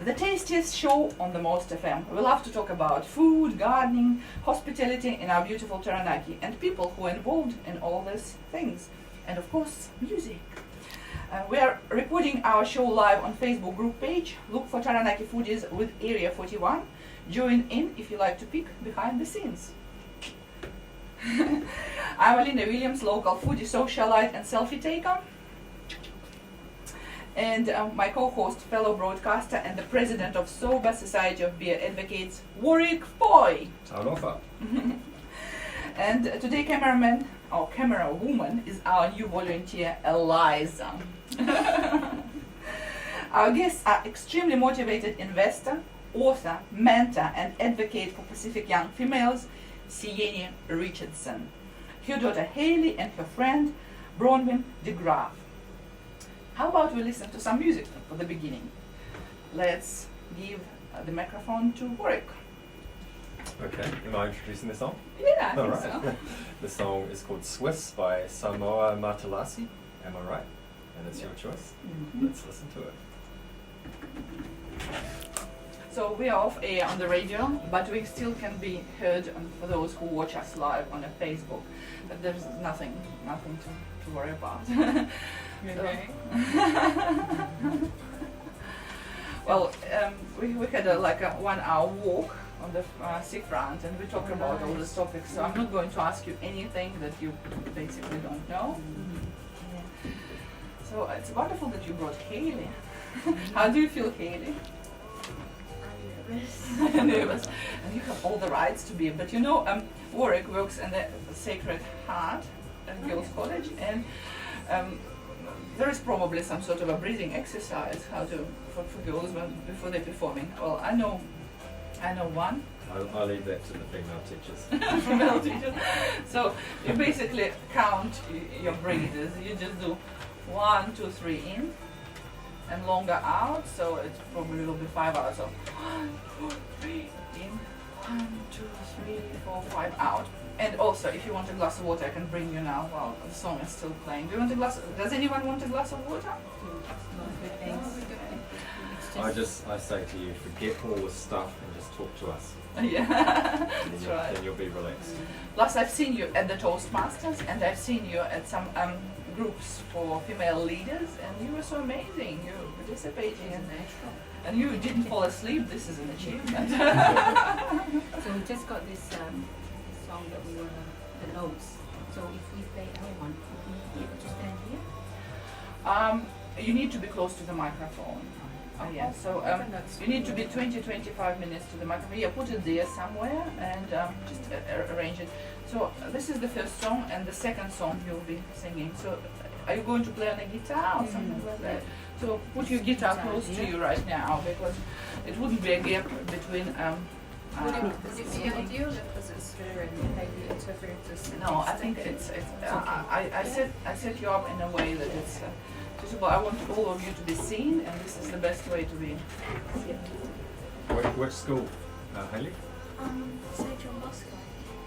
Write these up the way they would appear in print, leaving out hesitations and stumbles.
the tastiest show on the Most FM. We love to talk about food, gardening, hospitality in our beautiful Taranaki, and people who are involved in all these things. And of course, music. We are recording our show live on Facebook group page. Look for Taranaki Foodies with Area 41. Join in if you like to peek behind the scenes. I'm Alina Williams, local foodie, socialite and selfie taker. And my co-host, fellow broadcaster and the president of Sober Society of Beer Advocates, Warwick Foy. Talofa. And today camera woman is our new volunteer, Eliza. Our guests are extremely motivated investor, author, mentor and advocate for Pacific young females, Sieni Richardson, her daughter Hailey and her friend Bronwyn Degraff. How about we listen to some music for the beginning? Let's give the microphone to Warwick. Okay, am I introducing the song? Yeah, I All think right. so. The song is called Swiss by Samoan. Am I right? And it's your choice. Mhm. Let's listen to it. So we are off air on the radio, but we still can be heard for those who watch us live on a Facebook. But there's nothing to worry about. Okay. Well, we had a 1 hour walk on the seafront, and we talked about all these topics. So I'm not going to ask you anything that you basically don't know. Yeah. So it's wonderful that you brought Hailey. How do you feel, Hailey? Nervous. And you have all the rights to be. But you know, Warwick works in the Sacred Heart Girls College, and there is probably some sort of a breathing exercise for girls before they're performing. Well, I know one. I'll leave that to the female teachers. Female teacher. So you basically count your breaths. You just do 1, 2, 3 in, and longer out. So it probably will be 5 hours. So 1, 2, 3 in, 1, 2, 3, 4, 5 out. And also, if you want a glass of water, I can bring you now while the song is still playing. Do you want a glass? Does anyone want a glass of water? I say to you, forget all this stuff and just talk to us. Yeah, that's right. Then you'll be relaxed. Plus, I've seen you at the Toastmasters, and I've seen you at some groups for female leaders, and you were so amazing. You were participating, and you didn't fall asleep. This is an achievement. So we just got this song that we were the notes. So if we play L1, we be able to stand here? You need to be close to the microphone. Yeah, so you need to be 20-25 minutes to the microphone. Yeah, put it there somewhere and just arrange it. So this is the first song, and the second song you'll be singing. So are you going to play on a guitar or something like that? So put your guitar close to you right now, because it wouldn't be a gap between. Is it the audio because it's there and maybe interpreters? No, I think it's. I set you up in a way that it's suitable. I want all of you to be seen, and this is the best way to be seen. Which school, Hailey? St. John Bosco.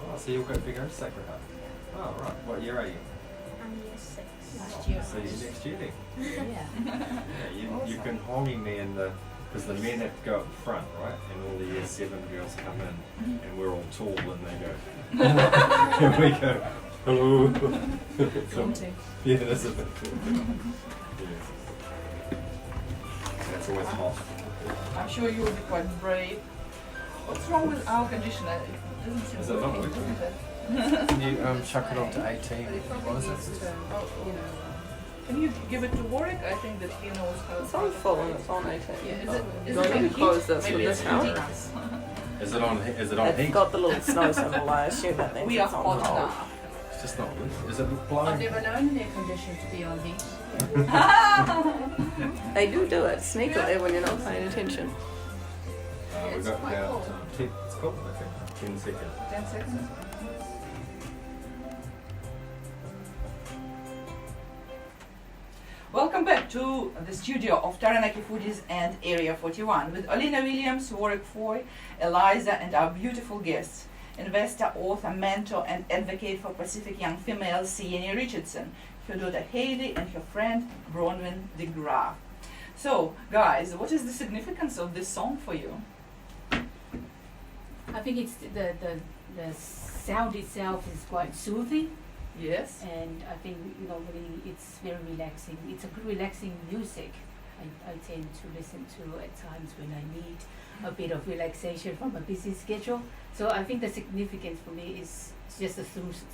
Oh, so you'll go to Sacred Heart. Oh, right. What year are you? I'm year 6. Last year. So you're next year then. Yeah. Yeah, you can hongi me in the, because the men have to go up front, right? And all the year 7 girls come in, and we're all tall, and they go, and we go, hello. Daunting. Yeah, that's a bit cool. Yes. That's always hot. I'm sure you will be quite brave. What's wrong with our conditioner? It doesn't seem Is it not working, working? doesn't it? Can you chuck it on to 18? What is it? Can you give it to Warwick? I think that he knows how. It's on full and it's on 18. Yeah, is it Don't on even heat? close this Maybe with it's this house. heat. Is it on It's heat? got the little snow symbol. I assume that means We are it's on hot hold. enough. It's just not lit. Is it I've blowing? never known an air conditioner to be on heat. They do it sneakily when you're not paying attention. We've It's got quite about cool. 10, it's cool, I think. 10 seconds. 10 seconds. Welcome back to the studio of Taranaki Foodies and Area 41 with Alina Williams, Warwick Foy, Eliza, and our beautiful guests, investor, author, mentor, and advocate for Pacific young females, Sieni Richardson, her daughter Hailey, and her friend Bronwyn Degraff. So, guys, what is the significance of this song for you? I think it's the sound itself is quite soothing, Yes. and I think really it's very relaxing. It's a good relaxing music. I tend to listen to at times when I need a bit of relaxation from a busy schedule. So I think the significance for me is just a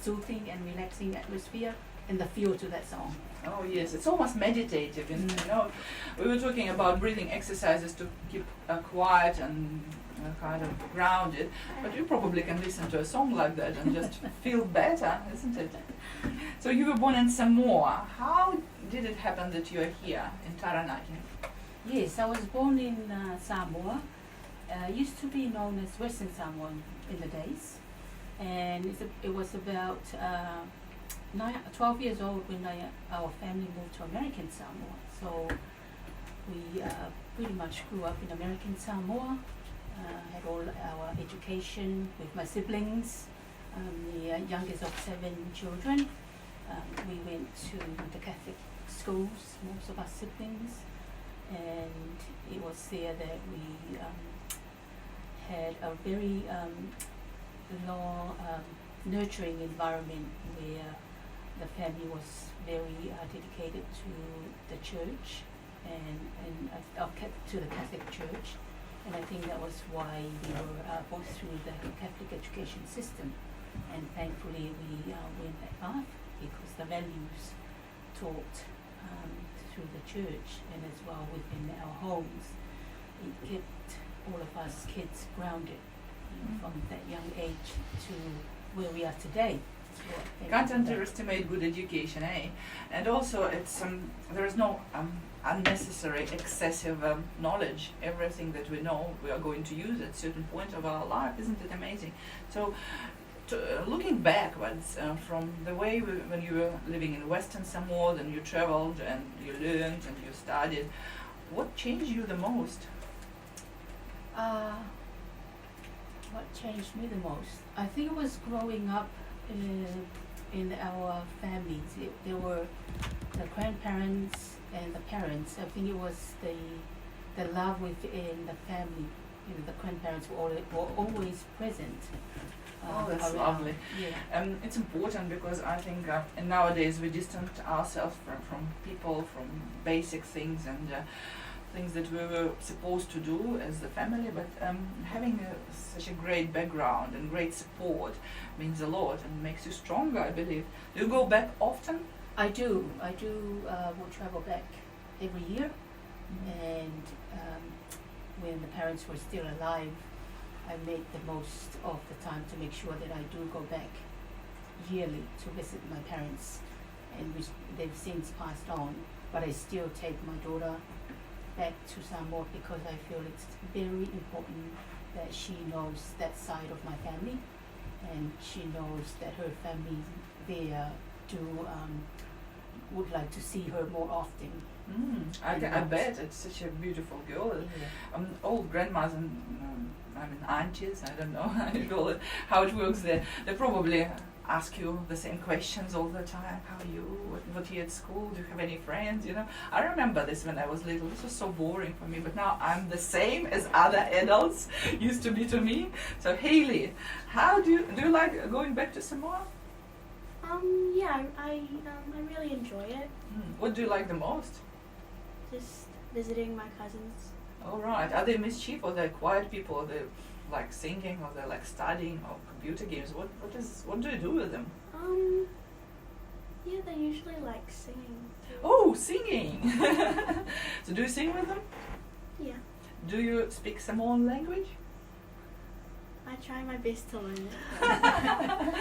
soothing and relaxing atmosphere and the feel to that song. Oh yes, it's almost meditative. You know, we were talking about breathing exercises to keep quiet and kind of grounded, but you probably can listen to a song like that and just feel better, isn't it? So you were born in Samoa. How did it happen that you are here in Taranaki? Yes, I was born in Samoa. Used to be known as Western Samoa in the days, and it was about 12 years old when our family moved to American Samoa. So we pretty much grew up in American Samoa, had all our education with my siblings, the youngest of 7 children. We went to the Catholic schools, most of our siblings, and it was there that we had a very nurturing environment where the family was very dedicated to the church and to the Catholic Church, and I think that was why we were both through the Catholic education system, and thankfully we went that path because the values taught through the church and as well within our homes, it kept all of us kids grounded from that young age to where we are today. Can't underestimate good education, eh? And also, it's there is no unnecessary, excessive knowledge. Everything that we know, we are going to use at certain point of our life. Isn't it amazing? So, looking backwards from the way when you were living in Western Samoa, then you traveled and you learned and you studied, what changed you the most? What changed me the most? I think it was growing up in our families. There were the grandparents and the parents. I think it was the love within the family. The grandparents were always present. Oh, that's around. lovely. Yeah. It's important because I think nowadays we distance ourselves from people, from basic things and things that we were supposed to do as the family, but having such a great background and great support means a lot and makes you stronger, I believe. Do you go back often? I do. Will travel back every year, and when the parents were still alive, I made the most of the time to make sure that I do go back yearly to visit my parents, and they've since passed on, but I still take my daughter back to Samoa because I feel it's very important that she knows that side of my family, and she knows that her family there would like to see her more often. I bet it's such a beautiful girl. Yeah. Old grandmas and aunties, I don't know how you call it, how it works there. They probably ask you the same questions all the time. How are you? What are you at school? Do you have any friends? I remember this when I was little. This was so boring for me, but now I'm the same as other adults used to be to me. So Hailey, how do you like going back to Samoa? Yeah, I really enjoy it. What do you like the most? Just visiting my cousins. All right. Are they mischief or they're quiet people? Or they like singing or they like studying or computer games? What do you do with them? Yeah, they usually like singing too. Oh, singing! So do you sing with them? Yeah, Do you speak Samoan language? I try my best to learn it.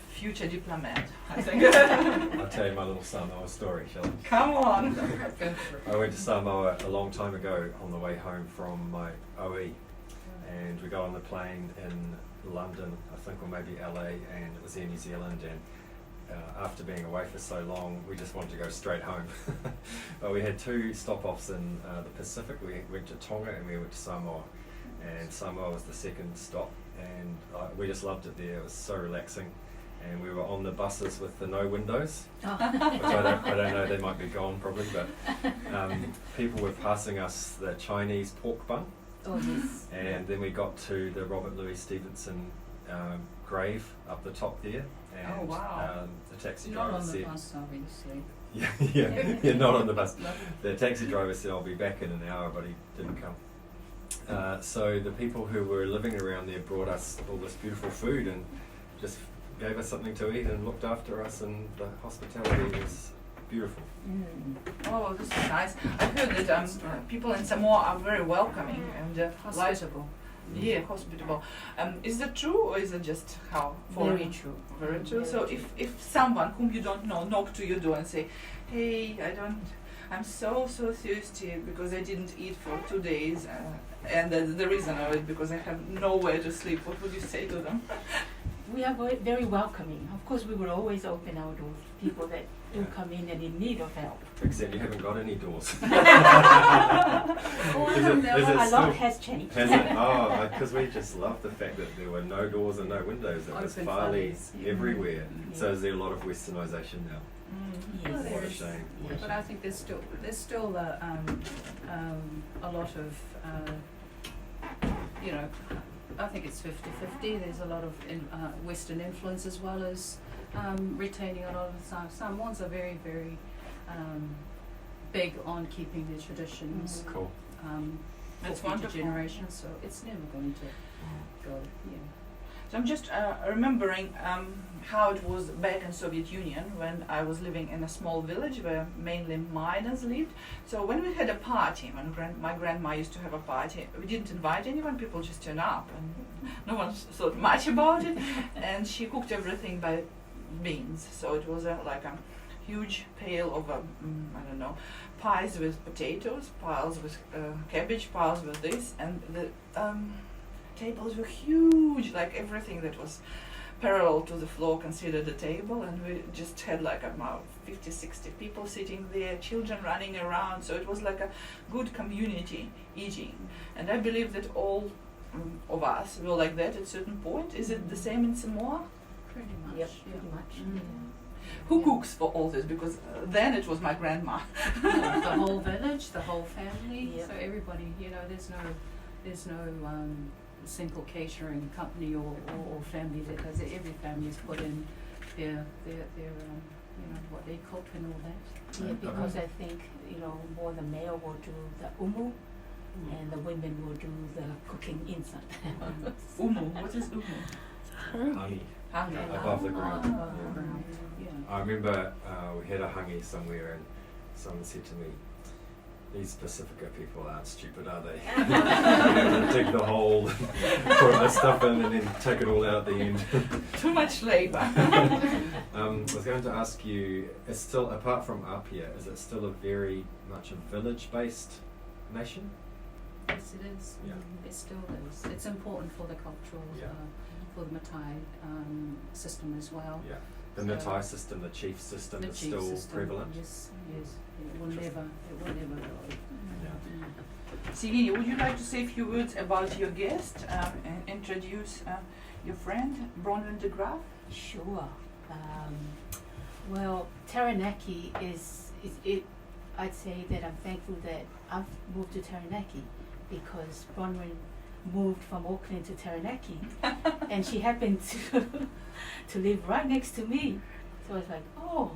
Future diplomat, I think. I'll tell you my little Samoa story, shall I? Come on. I went to Samoa a long time ago on the way home from my OE, and we got on the plane in London, I think, or maybe LA, and it was Air New Zealand, and after being away for so long, we just wanted to go straight home. But we had 2 stop-offs in the Pacific. We went to Tonga and we went to Samoa, and Samoa was the second stop, and we just loved it there. It was so relaxing. and we were on the buses with the no windows, Oh. which I don't know, they might be gone probably, but people were passing us the Chinese pork bun, Oh, yes. and then we got to the Robert Louis Stevenson grave up the top there, and Oh, wow. the taxi Not driver on the said, bus, obviously. yeah, not on the bus. The taxi driver said, I'll be back in an hour, but he didn't come. So the people who were living around there brought us all this beautiful food and just gave us something to eat and looked after us, and the hospitality was beautiful. Oh, this is nice. I've heard that people in Samoa are very welcoming and Hospitable. yeah, hospitable. Is that true, or is it just how? Very true. Very true. So if someone whom you don't know knock to your door and say, "Hey, I'm so thirsty because I didn't eat for 2 days, and the reason of it because I have nowhere to sleep," what would you say to them? We are very welcoming. Of course, we will always open our doors to people that do come in and in need of help. Except you haven't got any doors. A still- lot has changed. Has it? Oh, because we just love the fact that there were no doors and no windows. It was Open farley funds, yeah. everywhere. Mm. So is there a lot of westernisation now? Yes. Well, What a there shame. Yeah. But I think there's still a lot of you know, I think it's 50-50. There's a lot of Western influence as well as retaining a lot of the Samoans are very, very big on keeping their traditions. Cool. That's for future wonderful. generations, so it's never going to go. Yeah. So I'm just remembering how it was back in Soviet Union when I was living in a small village where mainly miners lived. So when we had a party, when my grandma used to have a party, we didn't invite anyone, people just turned up and no one thought much about it. And she cooked everything by beans. So it was like a huge pail of, I don't know, pies with potatoes, piles with cabbage, piles with this, and the tables were huge, like everything that was parallel to the floor considered a table, and we just had like about 50-60 people sitting there, children running around, so it was like a good community eating. And I believe that all of us were like that at a certain point. Is it the same in Samoa? Pretty much. Yep, yeah. pretty much. Who cooks for all this? Because then it was my grandma. Yeah, the whole village, the whole family. Yeah. So everybody, you know, there's no single catering company or family that does it. Every family's put in their you know, what they cook and all that. Yeah, because I think, you know, more the male will do the umu and the women will do the cooking inside. Umu. What is umu? Honey. Hangi. Above the ground. Oh, Yeah. yeah. I remember we had a hangi somewhere, and someone said to me, "These Pacifica people aren't stupid, are they? Dig the hole, put the stuff in, and then take it all out at the end." Too much labor. I was going to ask you, is still, apart from Apia, is it still a very much a village-based nation? Yes, it is. Yeah. It still is. It's important for the cultural, Yeah. for the Matai system as well. Yeah. The So- Matai system, the chief system, The is chief still system, prevalent. Yes, yes. It will Interesting. never go. Sieni, would you like to say a few words about your guest and introduce your friend, Bronwyn Degraff? Sure. Well, Taranaki is it. I'd say that I'm thankful that I've moved to Taranaki because Bronwyn moved from Auckland to Taranaki, and she happened to live right next to me. So I was like, oh,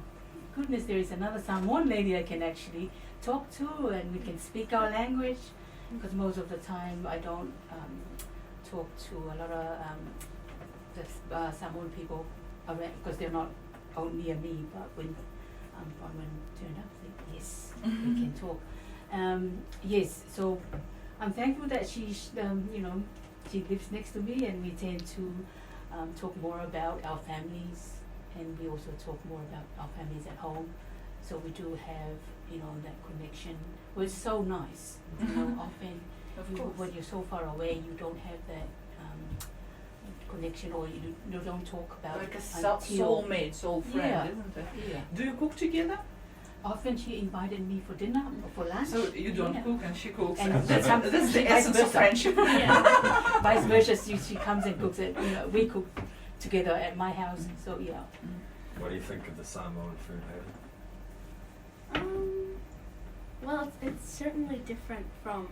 goodness, there is another Samoan lady I can actually talk to, and we can speak our language. Because most of the time I don't talk to a lot of the Samoan people around, because they're not out near me. But when Bronwyn turned up, I said, yes, we can talk. Yes, so I'm thankful that she lives next to me, and we tend to talk more about our families, and we also talk more about our families at home. So we do have, that connection. Well, it's so nice. Often when you're so far away, you don't have that connection, or you don't talk about Like a until soulmate, soul friend, Yeah. isn't it? Yeah. Do you cook together? Often she invited me for dinner or for lunch. So you don't Yeah. cook and she cooks. And That's the vice essence of versa. friendship. Yeah. Vice versa, she comes and cooks it. We cook together at my house. So yeah. What do you think of the Samoan food, Hailey? Well, it's certainly different from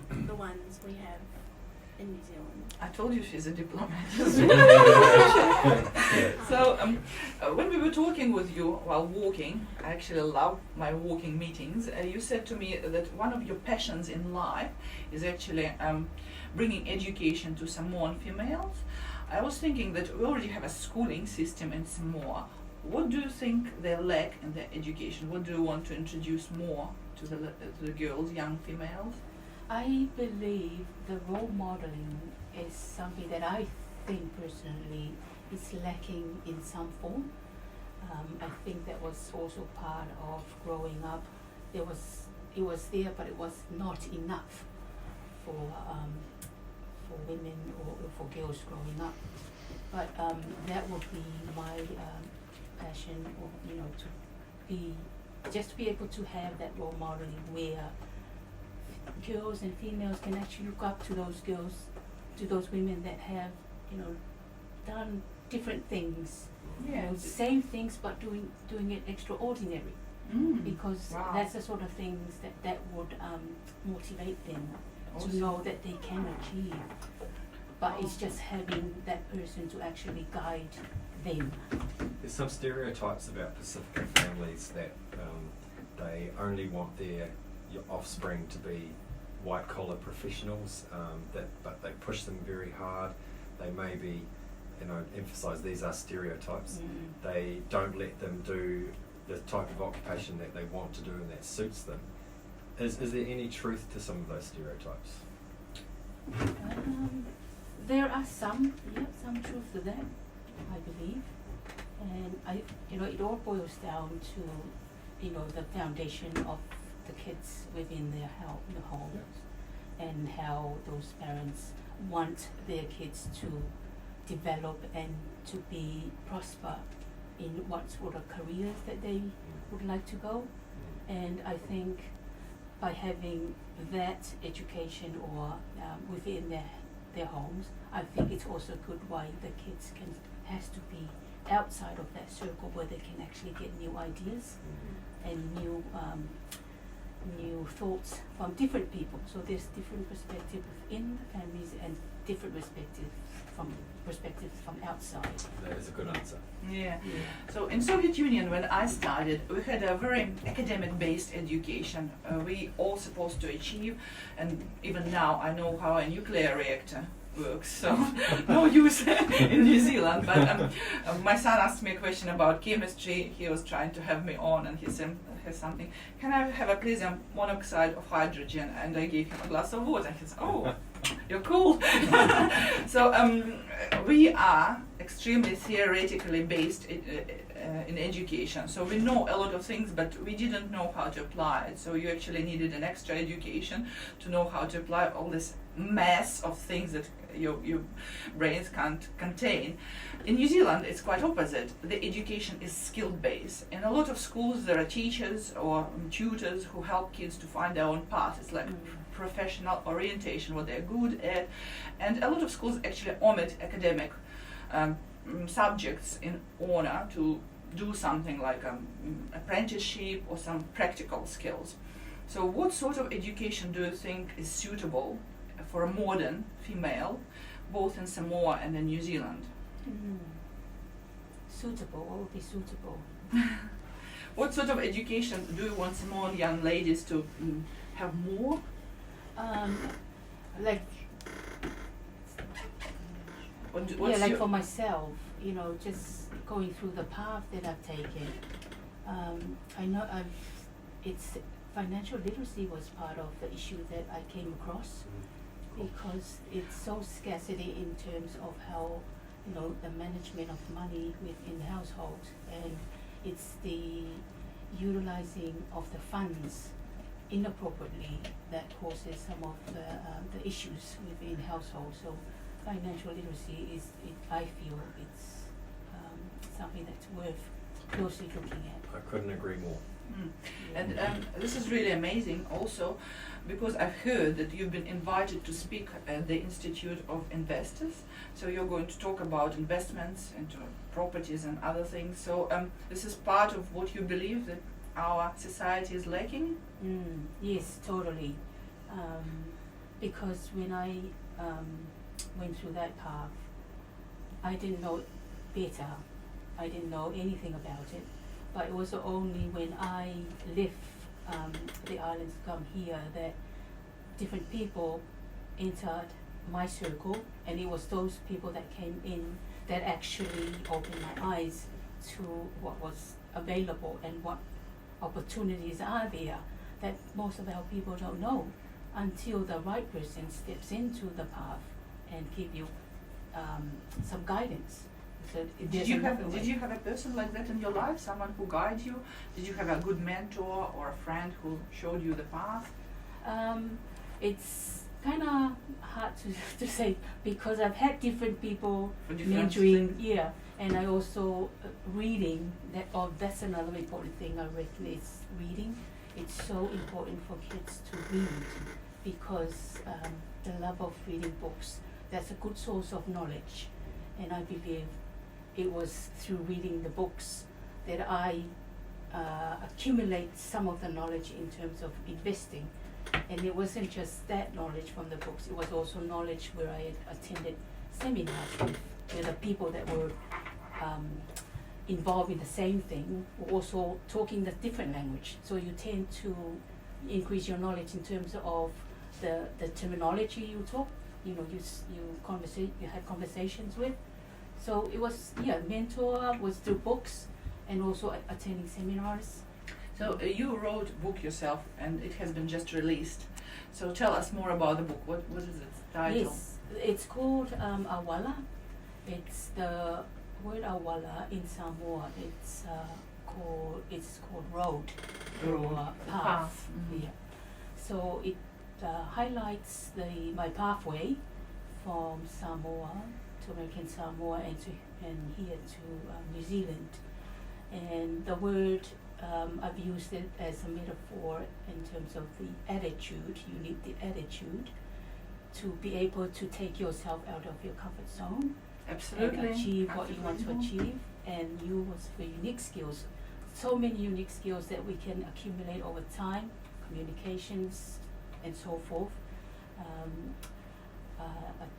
the ones we have in New Zealand. I told you she's a diplomat. So when we were talking with you while walking, I actually love my walking meetings. You said to me that one of your passions in life is actually bringing education to Samoan females. I was thinking that we already have a schooling system in Samoa. What do you think they lack in their education? What do you want to introduce more to the girls, young females? I believe the role modeling is something that I think personally is lacking in some form. I think that was also part of growing up. It was there, but it was not enough for women or for girls growing up. But that would be my passion, or to be able to have that role modeling where girls and females can actually look up to those girls, to those women that have, done different things. Same things, but doing it extraordinary. Because Wow. that's the sort of things that would motivate them to Awesome. know that they can achieve. But it's just having that person to actually guide them. There's some stereotypes about Pacifica families that they only want your offspring to be white-collar professionals, but they push them very hard. They maybe, emphasise these are stereotypes. They don't let them do the type of occupation that they want to do and that suits them. Is there any truth to some of those stereotypes? There are some truth to that, I believe, and it all boils down to, the foundation of the kids within their homes, and how those parents want their kids to develop and to be prosper in what sort of careers that they would like to go. And I think by having that education or within their homes, I think it's also good why the kids has to be outside of that circle where they can actually get new ideas and new thoughts from different people. So there's different perspectives within the families and different perspectives from outside. That is a good answer. Yeah. So in Soviet Union, when I studied, we had a very academic-based education. We all supposed to achieve, and even now I know how a nuclear reactor works, so no use in New Zealand. But my son asked me a question about chemistry. He was trying to have me on, and he said something. Can I have a please monoxide of hydrogen? And I gave him a glass of water. And he said, "Oh, you're cool." So we are extremely theoretically based in education. So we know a lot of things, but we didn't know how to apply it. So you actually needed an extra education to know how to apply all this mass of things that your brains can't contain. In New Zealand, it's quite opposite. The education is skill-based. In a lot of schools, there are teachers or tutors who help kids to find their own path. It's like professional orientation, what they're good at. And a lot of schools actually omit academic subjects in order to do something like apprenticeship or some practical skills. So what sort of education do you think is suitable for a modern female, both in Samoa and in New Zealand? Suitable, what would be suitable? What sort of education do you want Samoan young ladies to have more? Like for myself, just going through the path that I've taken, I know it's financial literacy was part of the issue that I came across, because it's so scarcity in terms of how, the management of money within the household, and it's the utilizing of the funds inappropriately that causes some of the issues within households. So financial literacy I feel it's something that's worth closely looking at. I couldn't agree more. And this is really amazing also, because I've heard that you've been invited to speak at the Institute of Investors. So you're going to talk about investments into properties and other things. So this is part of what you believe that our society is lacking? Yes, totally. Because when I went through that path, I didn't know it better. I didn't know anything about it. But it was only when I left the islands to come here that different people entered my circle, and it was those people that came in that actually opened my eyes to what was available and what opportunities are there that most of our people don't know until the right person steps into the path and give you some guidance. So did you have a person like that in your life, someone who guided you? Did you have a good mentor or a friend who showed you the path? It's kind of hard to say, because I've had different people For different mentoring, things? yeah, and I also reading. That's another important thing I reckon is reading. It's so important for kids to read, because the love of reading books, that's a good source of knowledge, and I believe it was through reading the books that I accumulate some of the knowledge in terms of investing. And it wasn't just that knowledge from the books, it was also knowledge where I had attended seminars with the people that were involved in the same thing, were also talking the different language. So you tend to increase your knowledge in terms of the terminology you talk, you had conversations with. So it was, mentor was through books and also attending seminars. So you wrote a book yourself, and it has been just released. So tell us more about the book. What is its title? Yes, it's called Awala. It's the word Awala in Samoa. It's called road or path. Mhm. Yeah. So it highlights my pathway from Samoa to American Samoa and here to New Zealand. And the word, I've used it as a metaphor in terms of the attitude. You need the attitude to be able to take yourself out of your comfort zone Absolutely. and achieve what you want to achieve. And you was for unique skills. So many unique skills that we can accumulate over time, communications and so forth.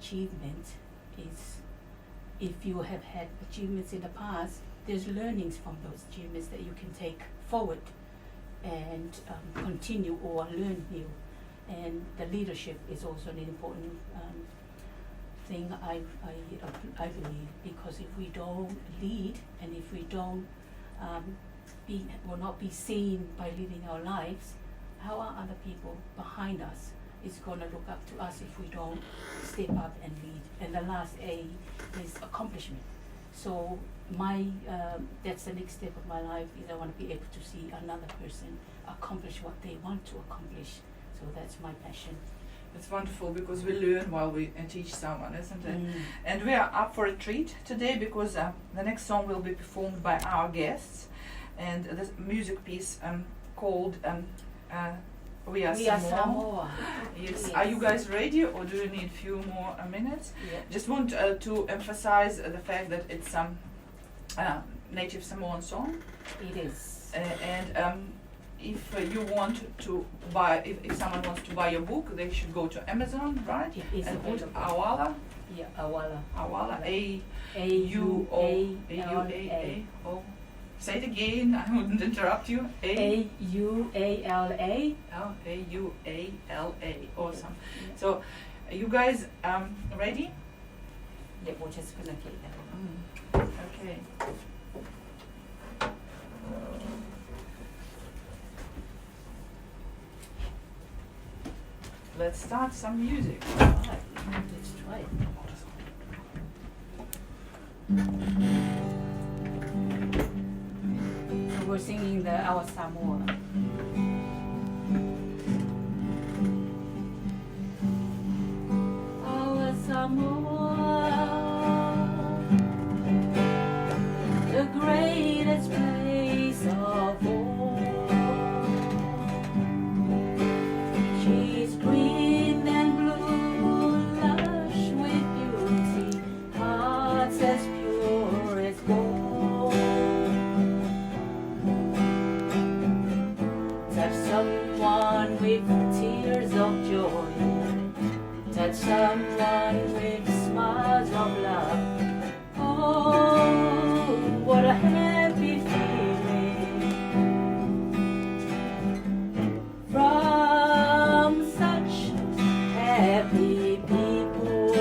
Achievement is, if you have had achievements in the past, there's learnings from those achievements that you can take forward and continue or learn new. And the leadership is also an important thing I believe, because if we don't lead and if we don't will not be seen by living our lives, how are other people behind us is going to look up to us if we don't step up and lead? And the last A is accomplishment. So that's the next step of my life, is I want to be able to see another person accomplish what they want to accomplish. So that's my passion. It's wonderful, because we learn while we teach someone, isn't it? And we are up for a treat today, because the next song will be performed by our guests, and this music piece called We Are Samoa. Yes. Are you guys ready, or do you need a few more minutes? Yeah. Just want to emphasize the fact that it's native Samoan song. It is. And if you want to buy, if someone wants to buy your book, they should go to Amazon, right? It is And put available. Awala. Yeah, Awala. Awala. A-U-A-L-A. Oh. Say it again. I wouldn't interrupt you. A-U-A-L-A. A-U-A-L-A. Awesome. Yeah. So, you guys ready? Yeah, we're just gonna get that. Okay. Let's start some music. Alright, let's try it. So we're singing our Samoa. Our Samoa, the greatest place of all. someone with smiles of love. Oh, what a happy feeling from such happy people.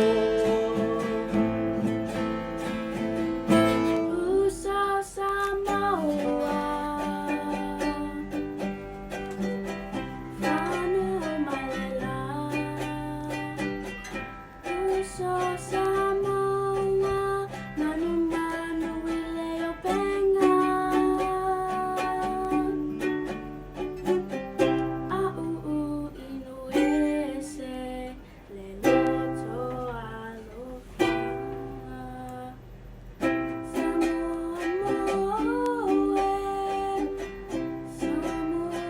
Uso Samoa, Whānau Malela. Uso Samoa, Manu Manu Wileo Benga. A'u inu ese, le loto aloha. Samoa moe, Samoa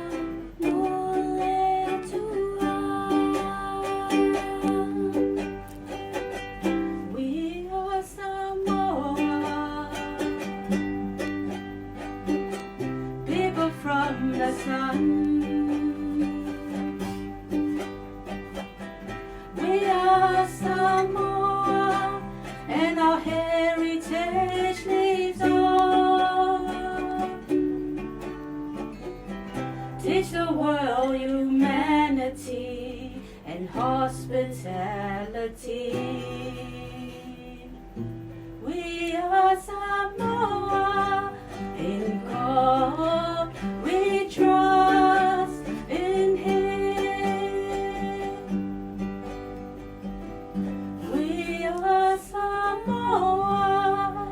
mole atua. We are Samoa, people from the sun. We are Samoa, and our heritage lives on. Teach the world humanity and hospitality. We are Samoa, in God we trust in Him. We are Samoa,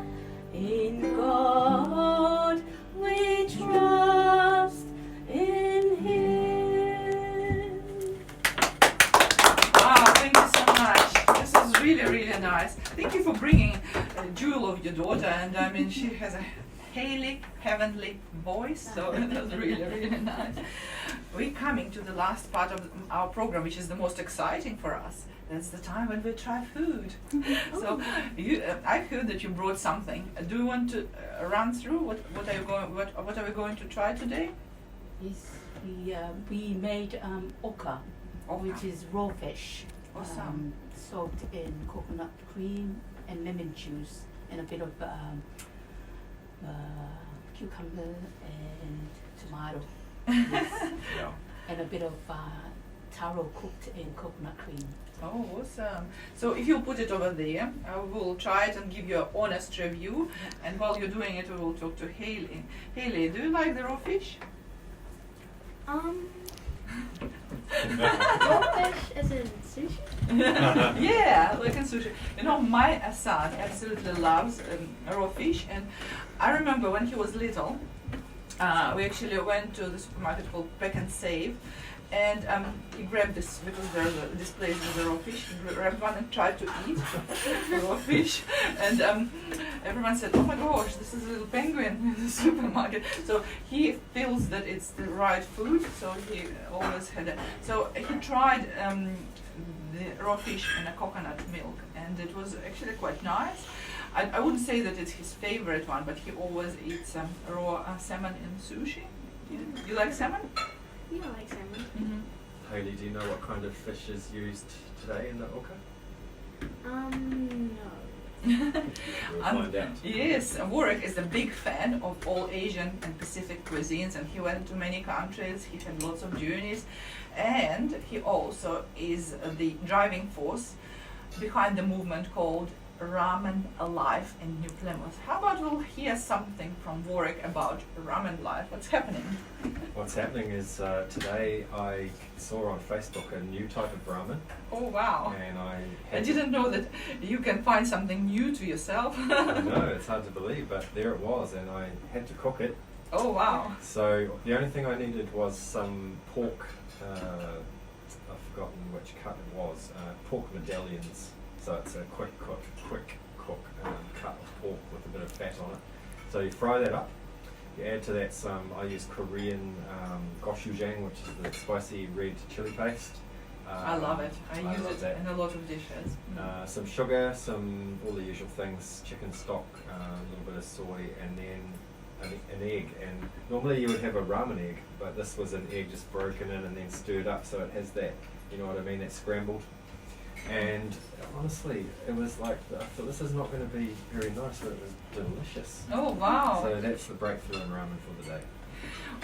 in God we trust in Him. Wow, thank you so much. This is really, really nice. Thank you for bringing a jewel of your daughter, and I mean, she has a Hailey heavenly voice, so that's really, really nice. We're coming to the last part of our program, which is the most exciting for us. That's the time when we try food. So, I heard that you brought something. Do you want to run through what are we going to try today? Yes, we made oka, which is raw fish, Awesome. soaked in coconut cream and lemon juice and a bit of cucumber and tomato. Yeah. And a bit of taro cooked in coconut cream. Oh, awesome. So if you put it over there, I will try it and give you an honest review. And while you're doing it, we will talk to Hailey. Hailey, do you like the raw fish? Raw fish as in sushi? Yeah, like in sushi. You know, my son absolutely loves raw fish. And I remember when he was little, we actually went to the supermarket called Pack and Save. And he grabbed this, because there's this place with the raw fish, he grabbed one and tried to eat the raw fish. And everyone said, oh my gosh, this is a little penguin in the supermarket. So he feels that it's the right food, so he always had it. So he tried the raw fish in a coconut milk, and it was actually quite nice. I wouldn't say that it's his favorite one, but he always eats raw salmon in sushi. You like salmon? Yeah, I like salmon. Mm-hmm. Hailey, do you know what kind of fish is used today in the oka? No. We'll find out. Yes, Warwick is a big fan of all Asian and Pacific cuisines, and he went to many countries, he had lots of journeys, and he also is the driving force behind the movement called Ramen Alive in New Plymouth. How about we'll hear something from Warwick about Ramen Life? What's happening? What's happening is today I saw on Facebook a new type of ramen, Oh wow! and I Didn't know that you can find something new to yourself. I know, it's hard to believe, but there it was, and I had to cook it. Oh wow! So the only thing I needed was some pork, I've forgotten which cut it was, pork medallions. So it's a quick cook cut of pork with a bit of fat on it. So you fry that up. You add to that some, I use Korean gochujang, which is the spicy red chili paste. I love it. I use love it that. in a lot of dishes. Some sugar, all the usual things, chicken stock, a little bit of soy, and then an egg. And normally you would have a ramen egg, but this was an egg just broken in and then stirred up, so it has that, you know what I mean, that scrambled. And honestly, it was like, I thought this is not going to be very nice, but it was delicious. Oh wow. So that's the breakthrough in ramen for the day.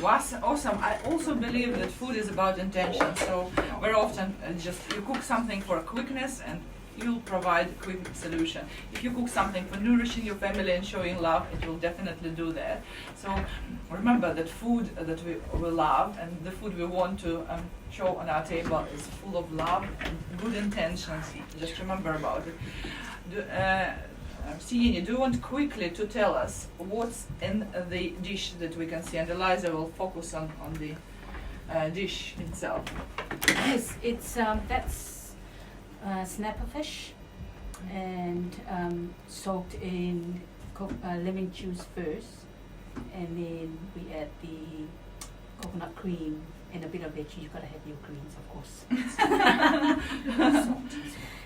Was awesome. I also believe that food is about intention. So very often just you cook something for quickness and you'll provide a quick solution. If you cook something for nourishing your family and showing love, it will definitely do that. So remember that food that we love and the food we want to show on our table is full of love and good intentions. Just remember about it. Sieni, do you want quickly to tell us what's in the dish that we can see? And Eliza will focus on the dish itself. Yes, it's that's snapper fish and soaked in lemon juice first, and then we add the coconut cream and a bit of veggie. You've got to have your greens, of course. Salt.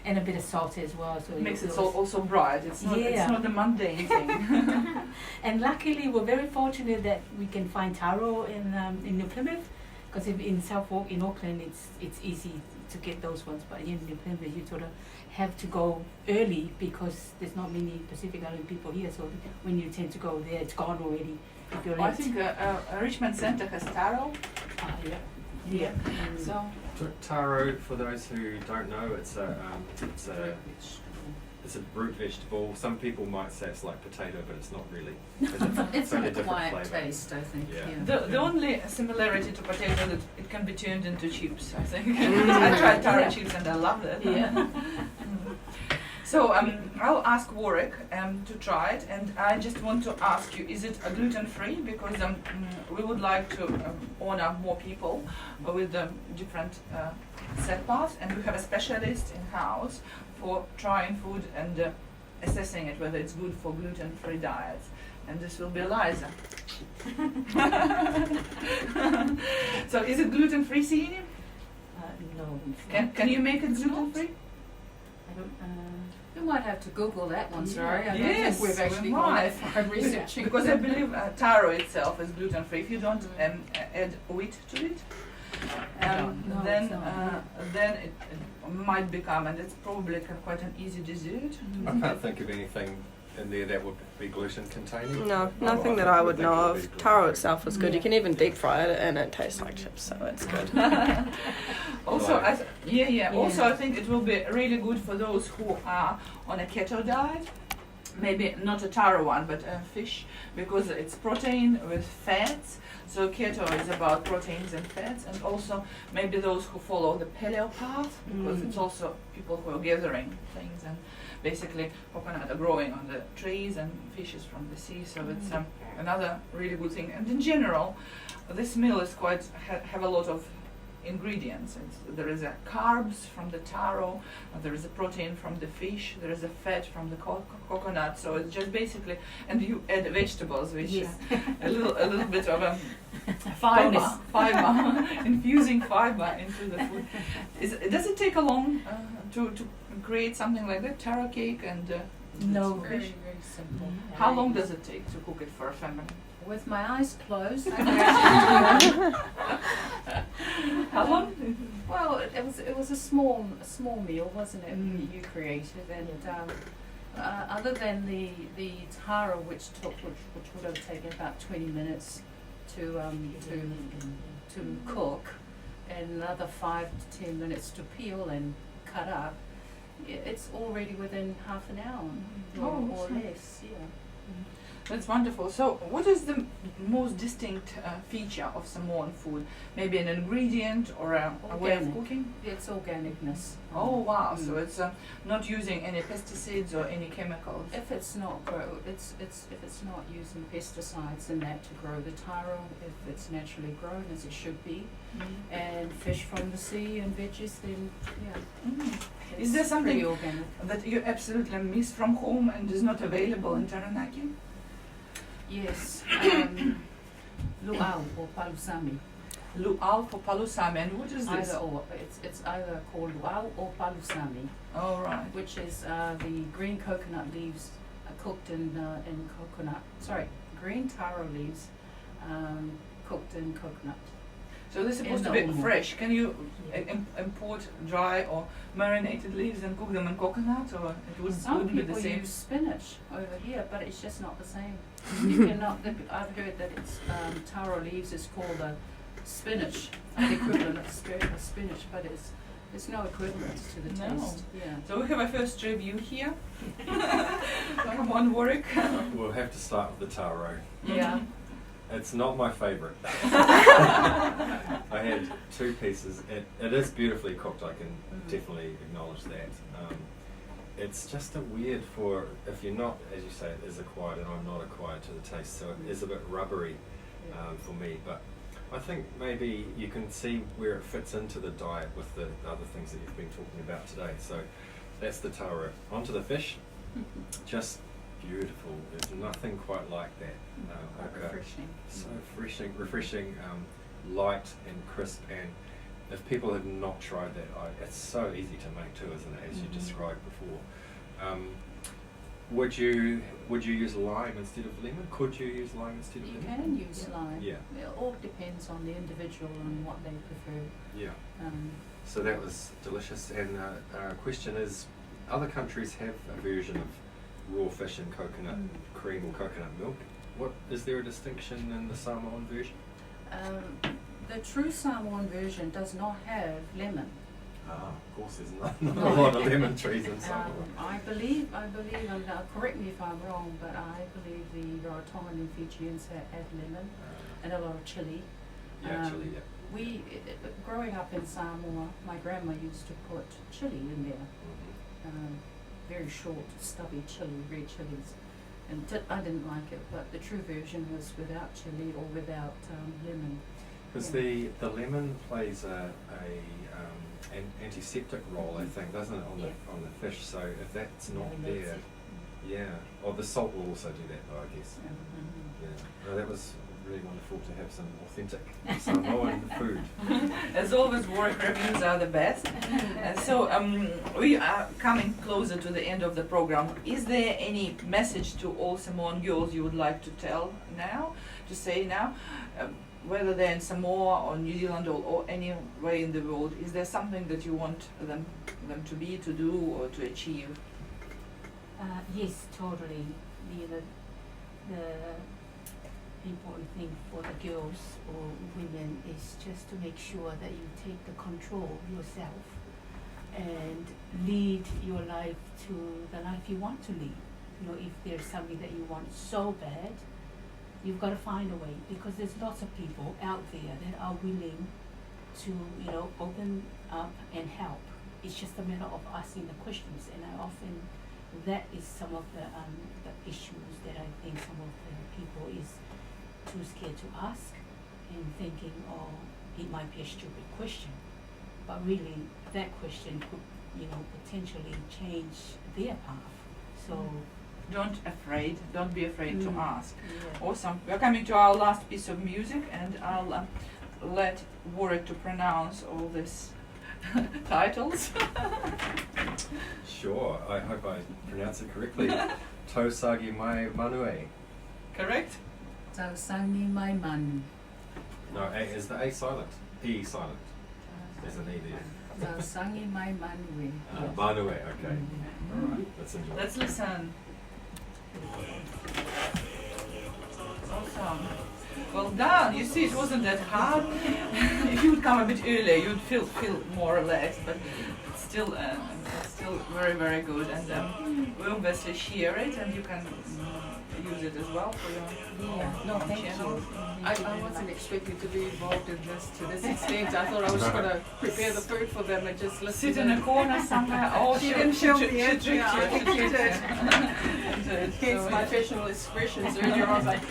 And a bit of salt as well. So it makes it also bright. It's not a mundane thing. And luckily, we're very fortunate that we can find taro in New Plymouth, because in Southwark, in Auckland, it's easy to get those ones. But in New Plymouth, you sort of have to go early because there's not many Pacific Island people here. So when you tend to go there, it's gone already. If you're late. I think Richmond Centre has taro. Yeah. So Taro, for those who don't know, it's a root vegetable. Some people might say it's like potato, but it's not really. It's only an different acquired flavour. taste, I think. Yeah. Yeah. the only similarity to potato that it can be turned into chips. I think I tried taro chips and I loved it. Yeah. So I'll ask Warwick to try it, and I just want to ask you: is it gluten-free? Because we would like to honor more people with different set paths, and we have a specialist in house for trying food and assessing it whether it's good for gluten-free diets. And this will be Eliza. So is it gluten-free, Sieni? No. Can you make it gluten-free? I don't. You might have to Google that one, sorry. I don't Yes, think we've actually we gone might. that far researching. Because I believe taro itself is gluten-free. If you don't add wheat to it, No, then it's not, then it might become, and it's probably quite an easy dessert. I can't think of anything in there that would be gluten containing. No, Oh, nothing that think I you would think know it would of. be Taro gluten-free. itself is good. Yeah. You can even deep fry it and it tastes like chips, so it's good. Also, Right. Also, I think it will be really good for those who are on a keto diet. Maybe not a taro one, but a fish, because it's protein with fats. So keto is about proteins and fats, and also maybe those who follow the paleo path, because it's also people who are gathering things, and basically coconut are growing on the trees and fishes from the sea. So it's another really good thing. And in general, this meal is quite have a lot of ingredients. There is a carbs from the taro, there is a protein from the fish, there is a fat from the coconut. So it's just basically, and you add vegetables, which Yes. a little bit of a fiber, infusing fiber into the food. Does it take a long to create something like that, taro cake and No. fish? Very, very simple. How long does it take to cook it for a family? With my eyes closed, I can actually do it. How long? Well, it was a small meal, wasn't it? You created, and other than the taro, which would have taken about 20 minutes to cook, and another 5 to 10 minutes to peel and cut up, it's already within half an hour or awesome. less. Yeah. That's wonderful. So, what is the most distinct feature of Samoan food? Maybe an ingredient or a way of Organic. cooking? It's organicness. Oh wow! So it's not using any pesticides or any chemicals. If it's not if it's not using pesticides and that to grow the taro, if it's naturally grown as it should be, and fish from the sea and veggies, then yeah. Is there it's something pretty organic? that you absolutely miss from home and is not available in Taranaki? Yes. Luau or palusami. Luau for palusami, and what is this? Either or. It's either called luau or palusami, All right. which is the green coconut leaves cooked in green taro leaves cooked in coconut. So this is supposed to In be the old fresh. Can you Yeah. import dry or marinated leaves and cook them in coconut, or it would Some wouldn't be people the same? use spinach over here, but it's just not the same. You cannot. I've heard that it's taro leaves is called a spinach, the equivalent of spinach, but it's no equivalent to the No. taste. Yeah. So we have a first review here. Come on, Warwick. We'll have to start with the taro. Yeah. It's not my favourite. I had 2 pieces. It is beautifully cooked, I can definitely acknowledge that. It's just a weird for, if you're not, as you say, it is acquired and I'm not acquired to the taste, so it is a bit rubbery for me. But I think maybe you can see where it fits into the diet with the other things that you've been talking about today. So that's the taro. Onto the fish, just beautiful. There's nothing quite like that. Quite refreshing. So refreshing, light and crisp. And if people have not tried that, it's so easy to make too, isn't it? As you described before. Would you use lime instead of lemon? Could you use lime instead of You lemon? can use lime. Yeah. It all depends on the individual and what they prefer. Yeah. Um, So that was delicious. And our question is, other countries have a version of raw fish in coconut cream or coconut milk. What is there a distinction in the Samoan version? the true Samoan version does not have lemon. Of course, there's not a lot of lemon trees in Samoa. I believe, and correct me if I'm wrong, but I believe the Rarotongan and Fijians had lemon and a lot of chili. Actually, yeah. We, growing up in Samoa, my grandma used to put chili in there. Very short, stubby chili, red chilies. And I didn't like it, but the true version was without chili or without lemon. Because the lemon plays an antiseptic role, I think, doesn't it, on the fish? So if that's not there, yeah. Or the salt will also do that, though, I guess. Yeah. No, that was really wonderful to have some authentic Samoan food. As always, Warwick reviews are the best. So we are coming closer to the end of the program. Is there any message to all Samoan girls you would like to tell now, to say now? Whether they're in Samoa or New Zealand or anywhere in the world, is there something that you want them to be, to do, or to achieve? Yes, totally. The important thing for the girls or women is just to make sure that you take the control yourself and lead your life to the life you want to lead. You know, if there's something that you want so bad, you've got to find a way, because there's lots of people out there that are willing to, you know, open up and help. It's just a matter of asking the questions, and I often, that is some of the issues that I think some of the people is too scared to ask and thinking, oh, it might be a stupid question. But really, that question could, you know, potentially change their path. So Don't be afraid to ask. yeah. Awesome. We're coming to our last piece of music, and I'll let Warwick to pronounce all these titles. Sure, I hope I pronounce it correctly. Tausagi mai manue. Correct? Tausangi mai manu. No, is the A silent? E silent. There's an E there. Tausangi mai manue. Manue, okay. Alright, let's enjoy. Let's listen. Awesome. Well done. You see, it wasn't that hard. If you would come a bit earlier, you'd feel more relaxed, but it's still very, very good. And we obviously share it, and you can use it as well for your No, thank channel. you. I wasn't expecting to be involved in this to this extent. I thought I was going to prepare the food for them and just listen Sit in a corner somewhere. Oh, She didn't show me she it. tricked Yeah, I think you. she did. Hence my facial expressions earlier. I was like,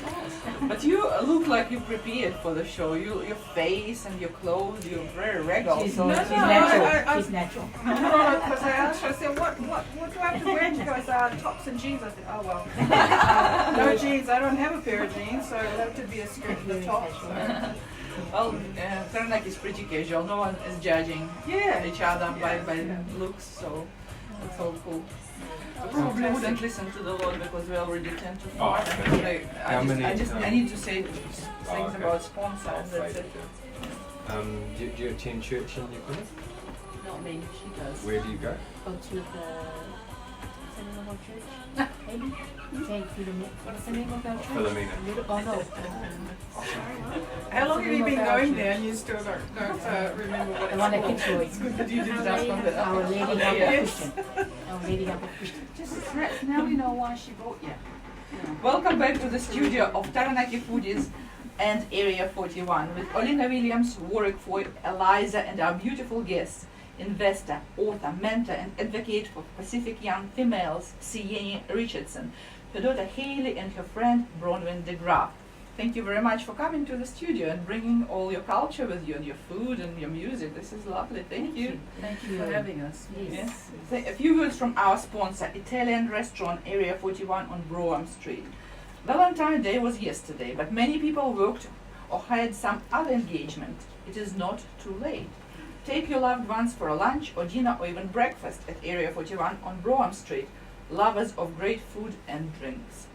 But you look like you prepared for the show. Your face and your clothes, you're very regal. She's So natural. I- She's natural. Because I asked her, I said, what do I have to wear? And she goes, tops and jeans. I said, oh well. No jeans. I don't have a pair of jeans, so it'll have to be a skirt and a top. So. Well, Taranaki is pretty casual. No one is judging each other by looks, so it's all cool. I probably wouldn't listen to the Lord because we already 10 to 5. Okay. How many, I need to say things okay. about sponsors. I'll That's say it. Do you attend church in New Plymouth? Not me, she does. Where do you go? Go to the what's the name of our church? Maybe? St. Philomena. What's the name of our church? Philomena. Oh no. How long have you been Our going church. there and you still don't remember what The one at it's called? Fitzroy. It's good that you did that one. That Our Lady Help of Yes. Christian. Our Lady Help of Christian. Just now we know why she brought you. Welcome back to the studio of Taranaki Foodies and Area 41 with Olina Williams, Warwick Foy, Eliza, and our beautiful guests, investor, author, mentor, and advocate for Pacific young females, Sieni Richardson, her daughter Hailey, and her friend Bronwyn Degraff. Thank you very much for coming to the studio and bringing all your culture with you and your food and your music. This is lovely. Thank you. Thank you for having us. Yes. A few words from our sponsor, Italian restaurant Area 41 on Brougham Street. Valentine's Day was yesterday, but many people worked or had some other engagement. It is not too late. Take your loved ones for a lunch or dinner or even breakfast at Area 41 on Brougham Street, lovers of great food and drinks.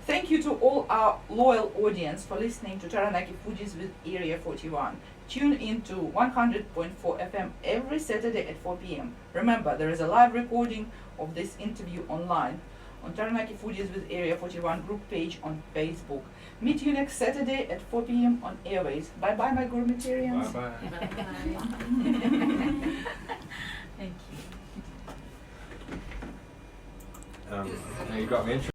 Thank you to all our loyal audience for listening to Taranaki Foodies with Area 41. Tune in to 100.4 FM every Saturday at 4 p.m. Remember, there is a live recording of this interview online on Taranaki Foodies with Area 41 group page on Facebook. Meet you next Saturday at 4 p.m. on Airways. Bye-bye, my gourmetarians. Bye bye. Thank you. Now you got me interested.